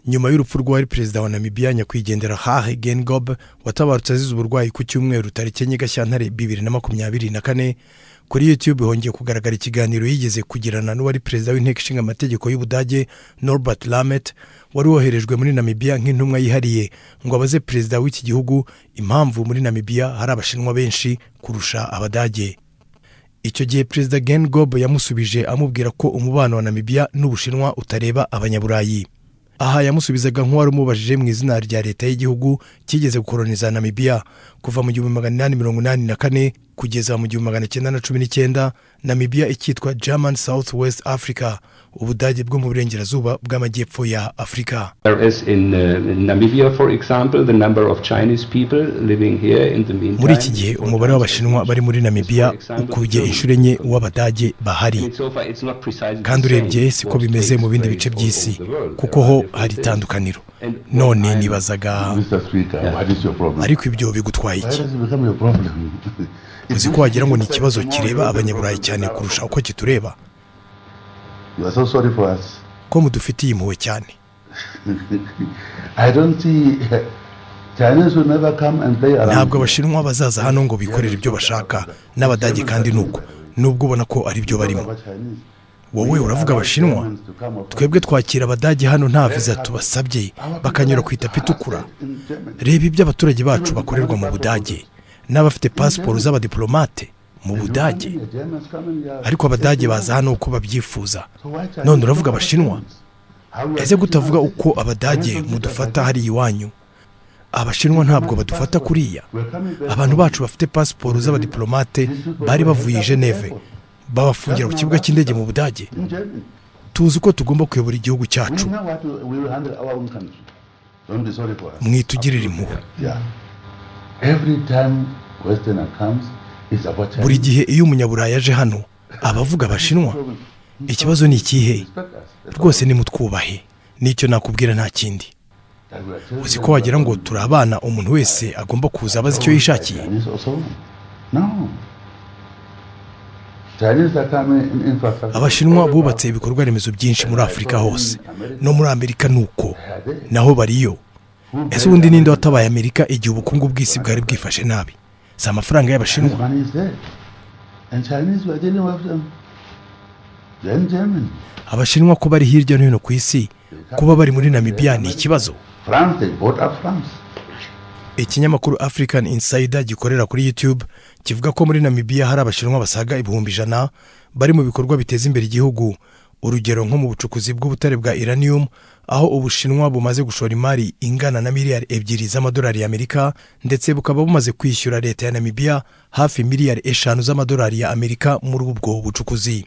nyuma y'urupfu rw'uwari perezida wa Namibia nyakwigendera Hage Geingob watabarutse azize uburwayi ku cyumweru tariki 9 Gashyantare 2024 kuri YouTube hongeye kugaragara ikiganiro yigeze kugirana n'uwari perezida w'inteko ishinga amategeko y'Ubudage Norbert Lammert wari woherejwe muri Namibia nk'intumwa yihariye ngo abaze perezida w'iki gihugu impamvu muri Namibia hari abashinwa benshi kurusha Abadage. Icyo gihe Perezida Geingob yamusubije amubwira ko umubano wa Namibia n'Ubushinwa utareba Abanyaburayi. Aha yamusubizaga nk'uwari umubajije mu izina rya leta y'igihugu kigeze gukoloniza Namibia kuva mu 1884 kugeza mu 1919. Namibia ikitwa German South West Africa, Ubudage bwo mu burengerazuba bw'amajyepfo ya Afrika. There is in Namibia, for example, the number of Chinese people living here in the meantime. Muri iki gihe umubare w'abashinwa bari muri Namibia ukubye inshuro enye w'Abadage bahari. Kandi urebye siko bimeze mu bindi bice by'isi kuko ho hari itandukaniro. None nibazaga ariko ibyo bigutwaye iki? Uzi ko wagira ngo ni ikibazo kireba Abanyaburayi cyane kurusha uko kitureba. Ko mudufitiye impuhwe cyane. Ntabwo Abashinwa bazaza hano ngo bikorere ibyo bashaka n'Abadage kandi nuko nubwo ubona ko ari byo barimo. Wowe uravuga Abashinwa, twebwe twakira Abadage hano nta viza tubasabye bakanyura ku itapi itukura. Reba ibyo abaturage bacu bakorerwa mu Budage n'abafite pasiporo z'abadiplomate mu Budage, ariko Abadage baza hano uko babyifuza. None uravuga Abashinwa? Ese gutavuga uko Abadage mudufata hari iwanyu? Abashinwa ntabwo badufata kuriya. Abantu bacu bafite pasiporo z'abadiplomate bari bavuye Geneve babafungira ku kibuga cy'indege mu Budage. Tuzi uko tugomba kuyobora igihugu cyacu. Mwitugirira impuhwe. Buri gihe iyo Umunyaburayi aje hano abavuga Abashinwa. Ikibazo ni ikihe? Rwose ni mutwubahe. Nicyo nakubwira nta kindi. Uzi ko wagira ngo turabana umuntu wese agomba kuza abaza icyo yishakiye. Abashinwa bubatse ibikorwa remezo byinshi muri Afrika hose no muri Amerika nuko naho bariyo. Ese ubundi ninde watabaye Amerika igihe ubukungu bw'isi bwari bwifashe nabi? Si amafaranga y'Abashinwa. Abashinwa ko bari hirya no hino ku isi, kuba bari muri Namibia ni ikibazo. Ikinyamakuru African Insider gikorera kuri YouTube kivuga ko muri Namibia hari Abashinwa basaga 100,000 bari mu bikorwa biteza imbere igihugu. Urugero nko mu bucukuzi bw'ubutare bwa uranium, aho Ubushinwa bumaze gushora imari ingana na miliyari 2 z'amadolari y'Amerika, ndetse bukaba bumaze kwishyura leta ya Namibia hafi miliyari 5 z'amadolari ya Amerika muri ubwo bucukuzi.